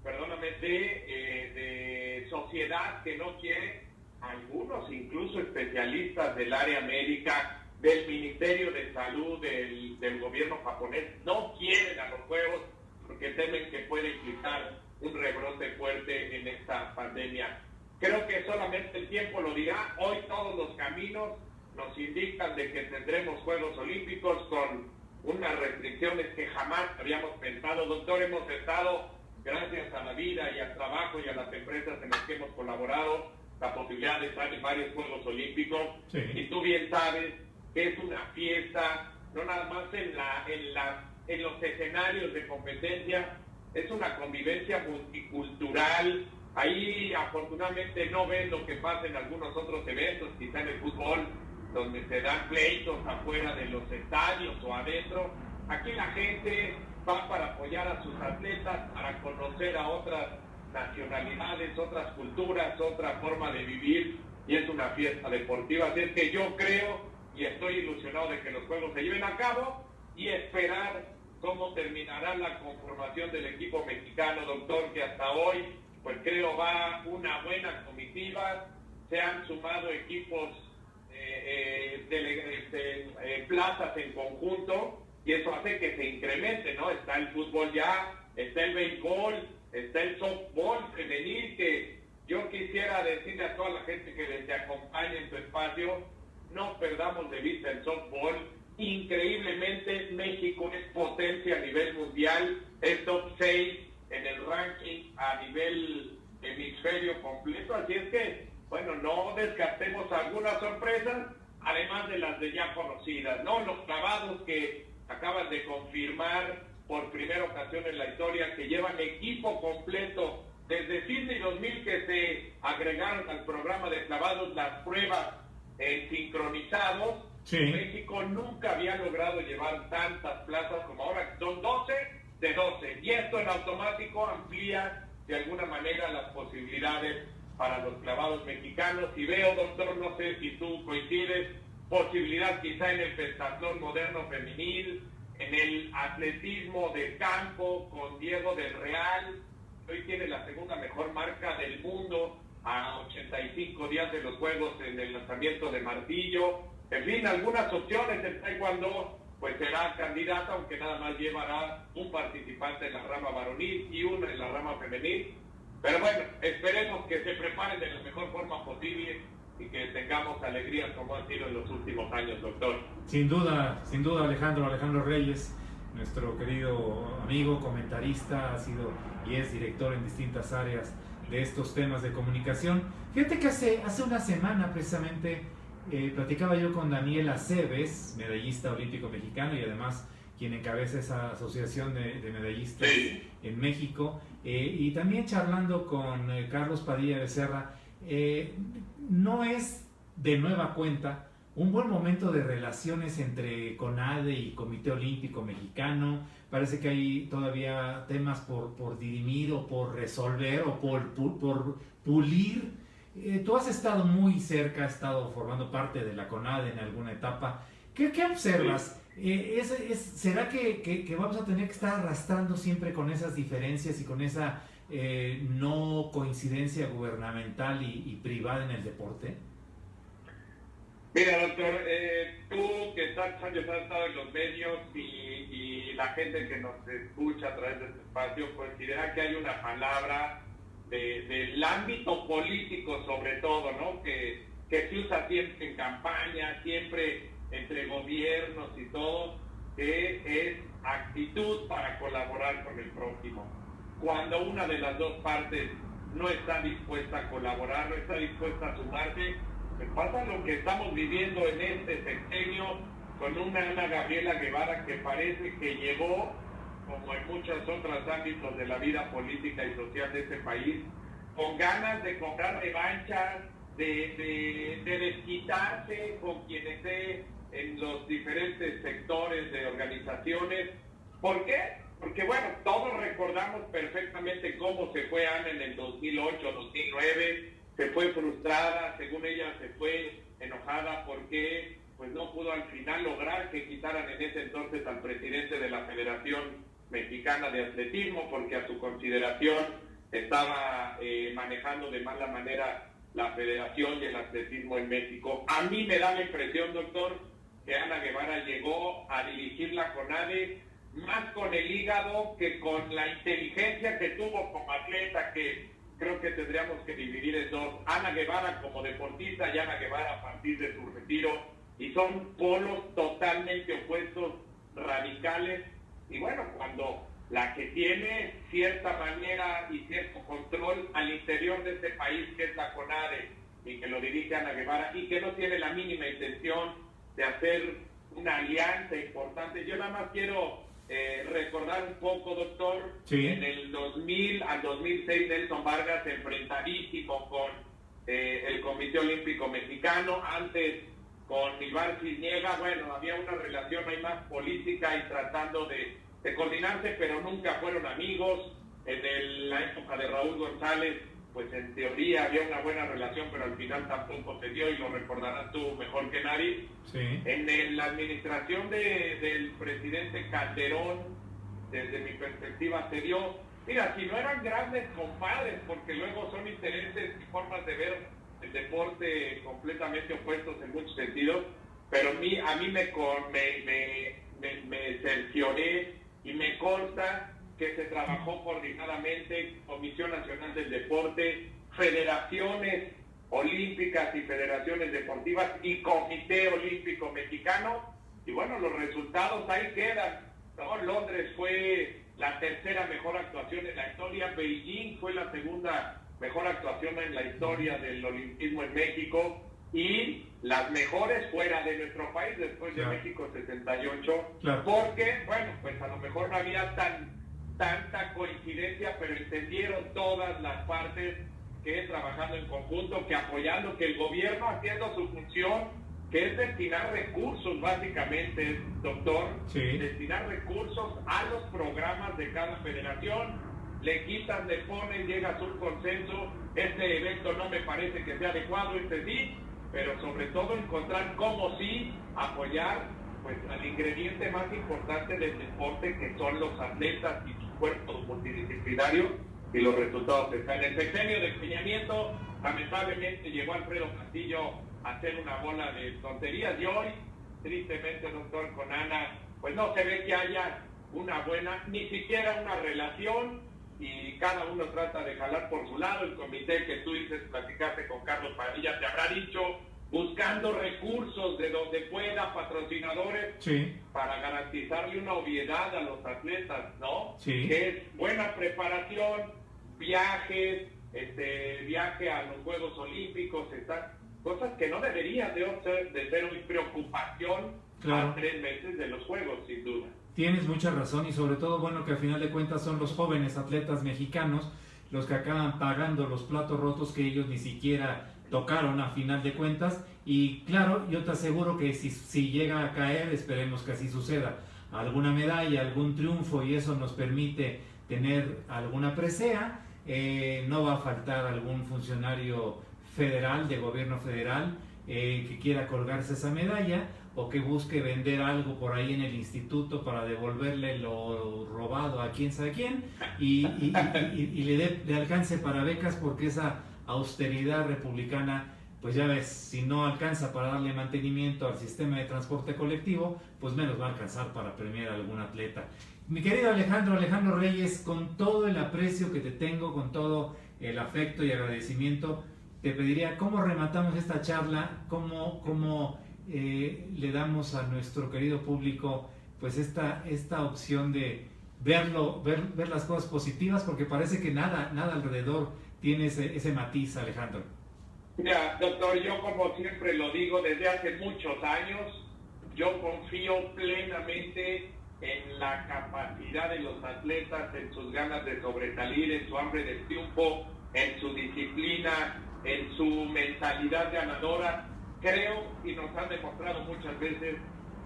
perdóname, de sociedad que no quiere, algunos incluso especialistas del área médica, del Ministerio de Salud, del gobierno japonés, no quieren a los Juegos porque temen que puede implicar un rebrote fuerte en esta pandemia. Creo que solamente el tiempo lo dirá. Hoy todos los caminos nos indican de que tendremos Juegos Olímpicos con unas restricciones que jamás habíamos pensado. Doctor, hemos estado, gracias a la vida y al trabajo y a las empresas en las que hemos colaborado, la posibilidad de estar en varios Juegos Olímpicos. Sí. Y tú bien sabes que es una fiesta, no nada más en los escenarios de competencia, es una convivencia multicultural. Ahí afortunadamente no ven lo que pasa en algunos otros eventos, quizá en el fútbol, donde se dan pleitos afuera de los estadios o adentro. Aquí la gente va para apoyar a sus atletas, para conocer a otras nacionalidades, otras culturas, otra forma de vivir, y es una fiesta deportiva. Así es que yo creo y estoy ilusionado de que los Juegos se lleven a cabo y esperar cómo terminará la conformación del equipo mexicano, doctor, que hasta hoy, pues creo va una buena comitiva. Se han sumado equipos plazas en conjunto, y eso hace que se incremente, ¿no? Está el fútbol ya, está el béisbol, está el softball femenil, que yo quisiera decirle a toda la gente que les acompañe en su espacio, no perdamos de vista el softball. Increíblemente México es potencia a nivel mundial, es top 6 en el ranking a nivel hemisferio completo, así es que, bueno, no descartemos algunas sorpresas, además de las de ya conocidas, ¿no? Los clavados que acaban de confirmar por primera ocasión en la historia que llevan equipo completo desde Sydney 2000, que se agregaron al programa de clavados las pruebas sincronizados. Sí. México nunca había logrado llevar tantas plazas como ahora, son 12 de 12, y esto en automático amplía de alguna manera las posibilidades para los clavados mexicanos. Y veo, doctor, no sé si tú coincides, posibilidad quizá en el pentatlón moderno femenil, en el atletismo de campo con Diego del Real, hoy tiene la segunda mejor marca del mundo a 85 días de los Juegos en el lanzamiento de martillo. En fin, algunas opciones. El taekwondo pues será candidata, aunque nada más llevará un participante en la rama varonil y uno en la rama femenil. Pero bueno, esperemos que se preparen de la mejor forma posible y que tengamos alegrías como han sido en los últimos años, doctor. Sin duda, Alejandro Reyes, nuestro querido amigo, comentarista, ha sido y es director en distintas áreas de estos temas de comunicación. Fíjate que hace una semana precisamente platicaba yo con Daniel Aceves, medallista olímpico mexicano y además quien encabeza esa asociación de medallistas en México, y también charlando con Carlos Padilla Becerra. No es de nueva cuenta un buen momento de relaciones entre CONADE y Comité Olímpico Mexicano. Parece que hay todavía temas por dirimir o por resolver o por pulir. Tú has estado muy cerca, has estado formando parte de la CONADE en alguna etapa. ¿Qué observas? ¿Será que vamos a tener que estar arrastrando siempre con esas diferencias y con esa no coincidencia gubernamental y privada en el deporte? Mira, doctor, tú que tantos años has estado en los medios y la gente que nos escucha a través de este espacio considera que hay una palabra del ámbito político sobre todo, ¿no? Que se usa siempre en campaña, siempre entre gobiernos y todo, que es actitud para colaborar con el prójimo. Cuando una de las dos partes no está dispuesta a colaborar, no está dispuesta a sumarse, pues pasa lo que estamos viviendo en este sexenio con una Ana Gabriela Guevara que parece que llegó como en muchos otros ámbitos de la vida política y social de este país, con ganas de cobrar revanchas, de desquitarse con quienes esté en los diferentes sectores de organizaciones. ¿Por qué? Porque bueno, todos recordamos perfectamente cómo se fue Ana en el 2008, 2009, se fue frustrada, según ella se fue enojada porque pues no pudo al final lograr que quitaran en ese entonces al presidente de la Federación Mexicana de Atletismo, porque a su consideración estaba manejando de mala manera la federación y el atletismo en México. A mí me da la impresión, doctor, que Ana Guevara llegó a dirigir la CONADE más con el hígado que con la inteligencia que tuvo como atleta, que creo que tendríamos que dividir en dos: Ana Guevara como deportista y Ana Guevara a partir de su retiro, y son polos totalmente opuestos, radicales. Y bueno, cuando la que tiene cierta manera y cierto control al interior de este país, que es la CONADE, y que lo dirige Ana Guevara, y que no tiene la mínima intención de hacer una alianza importante. Yo nada más quiero recordar un poco, doctor, sí. En el 2000 al 2006 Nelson Vargas enfrentadísimo con el Comité Olímpico Mexicano, antes con Ibar Cisniega. Bueno, había una relación ahí más política y tratando de coordinarse, pero nunca fueron amigos. En la época de Raúl González, pues en teoría había una buena relación, pero al final tampoco se dio, y lo recordarás tú mejor que nadie. Sí. En la administración del presidente Calderón, desde mi perspectiva, se dio. Mira, si no eran grandes compadres, porque luego son intereses y formas de ver el deporte completamente opuestos en muchos sentidos, pero a mí me cercioré y me consta que se trabajó coordinadamente, Comisión Nacional del Deporte, federaciones olímpicas y federaciones deportivas y Comité Olímpico Mexicano, y bueno, los resultados ahí quedan, ¿no? Londres fue la tercera mejor actuación en la historia, Beijing fue la segunda mejor actuación en la historia del olimpismo en México, y las mejores fuera de nuestro país, después de México 68, porque, bueno, pues a lo mejor no había tanta coincidencia, pero entendieron todas las partes que trabajando en conjunto, que apoyando, que el gobierno haciendo su función, que es destinar recursos básicamente, doctor, destinar recursos a los programas de cada federación, le quitan, le ponen, llega a un consenso, este evento no me parece que sea adecuado, este sí, pero sobre todo encontrar cómo sí apoyar pues al ingrediente más importante del deporte, que son los atletas y su cuerpo multidisciplinario, y los resultados están. En el sexenio de Peña Nieto, lamentablemente llegó Alfredo Castillo a hacer una bola de tonterías, y hoy, tristemente, doctor, con Ana, pues no se ve que haya una buena, ni siquiera una relación, y cada uno trata de jalar por su lado. El comité que tú dices, platicaste con Carlos Padilla, te habrá dicho, buscando recursos de donde pueda, patrocinadores, para garantizarle una obviedad a los atletas, ¿no? Que es buena preparación, viajes, viaje a los Juegos Olímpicos, cosas que no deberían de ser una preocupación a 3 meses de los Juegos, sin duda. Tienes mucha razón, y sobre todo, bueno, que al final de cuentas son los jóvenes atletas mexicanos los que acaban pagando los platos rotos que ellos ni siquiera tocaron a final de cuentas. Y claro, yo te aseguro que si llega a caer, esperemos que así suceda, alguna medalla, algún triunfo, y eso nos permite tener alguna presea, no va a faltar algún funcionario federal, de gobierno federal, que quiera colgarse esa medalla, o que busque vender algo por ahí en el instituto para devolverle lo robado a quién sabe quién, y le alcance para becas, porque esa austeridad republicana, pues ya ves, si no alcanza para darle mantenimiento al sistema de transporte colectivo, pues menos va a alcanzar para premiar a algún atleta. Mi querido Alejandro Reyes, con todo el aprecio que te tengo, con todo el afecto y agradecimiento, te pediría, ¿cómo rematamos esta charla? ¿Cómo le damos a nuestro querido público pues esta opción de ver las cosas positivas? Porque parece que nada alrededor tiene ese matiz, Alejandro. Mira, doctor, yo como siempre lo digo desde hace muchos años, yo confío plenamente en la capacidad de los atletas, en sus ganas de sobresalir, en su hambre de triunfo, en su disciplina, en su mentalidad ganadora. Creo, y nos han demostrado muchas veces,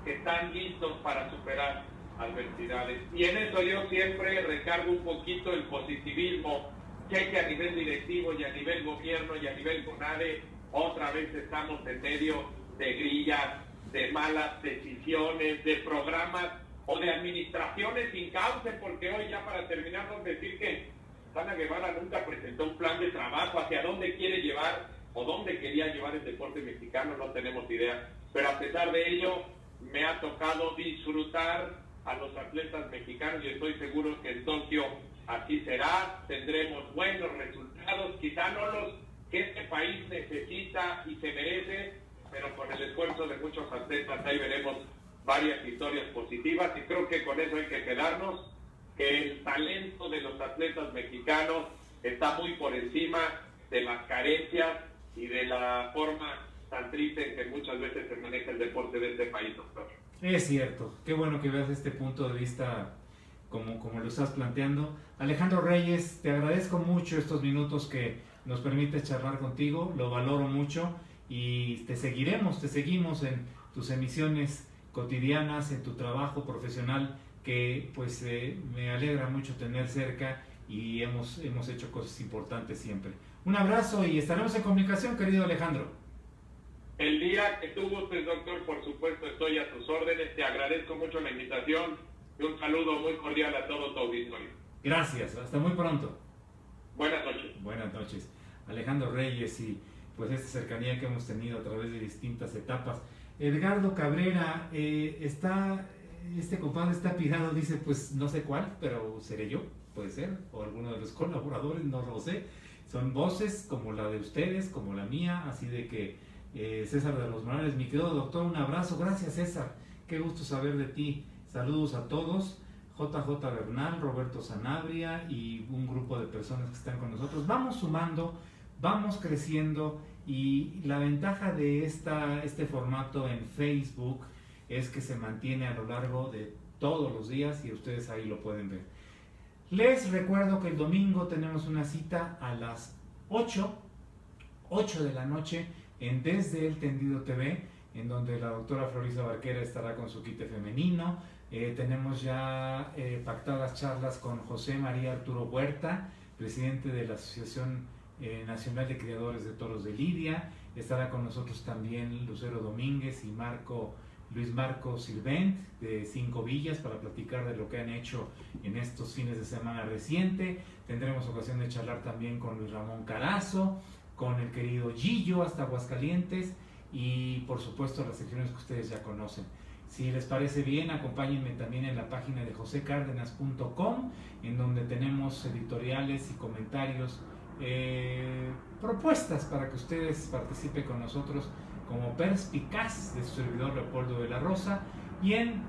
que están listos para superar adversidades. Y en eso yo siempre recargo un poquito el positivismo. Sé que a nivel directivo y a nivel gobierno y a nivel CONADE otra vez estamos en medio de grillas, de malas decisiones, de programas o de administraciones sin cauce, porque hoy ya para terminar vamos a decir que Ana Guevara nunca presentó un plan de trabajo hacia dónde quiere llevar o dónde quería llevar el deporte mexicano, no tenemos idea. Pero a pesar de ello, me ha tocado disfrutar a los atletas mexicanos y estoy seguro que en Tokio así será. Tendremos buenos resultados, quizá no los que este país necesita y se merece, pero con el esfuerzo de muchos atletas ahí veremos varias historias positivas y creo que con eso hay que quedarnos, que el talento de los atletas mexicanos está muy por encima de las carencias y de la forma tan triste en que muchas veces se maneja el deporte de este país, doctor. Es cierto, qué bueno que veas este punto de vista como lo estás planteando. Alejandro Reyes, te agradezco mucho estos minutos que nos permites charlar contigo, lo valoro mucho y te seguimos en tus emisiones cotidianas, en tu trabajo profesional que pues me alegra mucho tener cerca y hemos hecho cosas importantes siempre. Un abrazo y estaremos en comunicación, querido Alejandro. El día que tú gustes, doctor, por supuesto estoy a tus órdenes, te agradezco mucho la invitación y un saludo muy cordial a todo tu auditorio. Gracias, hasta muy pronto. Buenas noches. Buenas noches. Alejandro Reyes y pues esta cercanía que hemos tenido a través de distintas etapas. Edgardo Cabrera, este compadre está pirado, dice pues no sé cuál, pero seré yo, puede ser, o alguno de los colaboradores, no lo sé. Son voces como la de ustedes, como la mía, así de que César de los Morales, mi querido doctor, un abrazo, gracias César, qué gusto saber de ti, saludos a todos, JJ Bernal, Roberto Sanabria y un grupo de personas que están con nosotros, vamos sumando, vamos creciendo y la ventaja de este formato en Facebook es que se mantiene a lo largo de todos los días y ustedes ahí lo pueden ver. Les recuerdo que el domingo tenemos una cita a las 8 de la noche en Desde el Tendido TV, en donde la doctora Florisa Barquera estará con su quite femenino. Tenemos ya pactadas charlas con José María Arturo Huerta, presidente de la Asociación Nacional de Criadores de Toros de Lidia. Estará con nosotros también Lucero Domínguez y Luis Marco Sirvent de Cinco Villas para platicar de lo que han hecho en estos fines de semana reciente. Tendremos ocasión de charlar también con Luis Ramón Carazo, con el querido Gillo hasta Aguascalientes y por supuesto las secciones que ustedes ya conocen. Si les parece bien, acompáñenme también en la página de josecardenas.com, en donde tenemos editoriales y comentarios, propuestas para que ustedes participen con nosotros como Perspicaz de su servidor Leopoldo de la Rosa, y en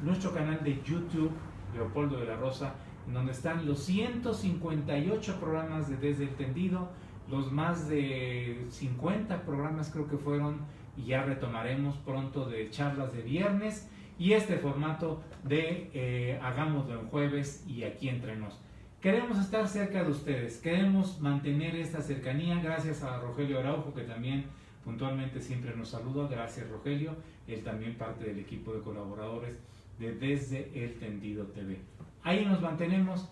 nuestro canal de YouTube Leopoldo de la Rosa, en donde están los 158 programas de Desde el Tendido, los más de 50 programas creo que fueron, y ya retomaremos pronto, de charlas de viernes, y este formato de hagámoslo en jueves y aquí entre nos. Queremos estar cerca de ustedes, queremos mantener esta cercanía, gracias a Rogelio Araujo, que también puntualmente siempre nos saluda. Gracias Rogelio, él también parte del equipo de colaboradores de Desde el Tendido TV. Ahí nos mantenemos.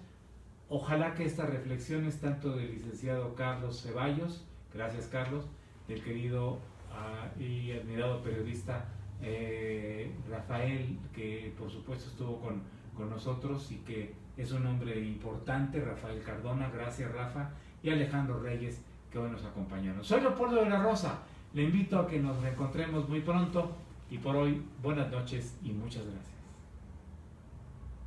Ojalá que estas reflexiones, tanto del licenciado Carlos Ceballos, gracias Carlos, del querido y admirado periodista Rafael, que por supuesto estuvo con nosotros y que es un hombre importante, Rafael Cardona, gracias Rafa, y Alejandro Reyes, que hoy nos acompañaron. Soy Leopoldo de la Rosa, le invito a que nos reencontremos muy pronto y por hoy buenas noches y muchas gracias.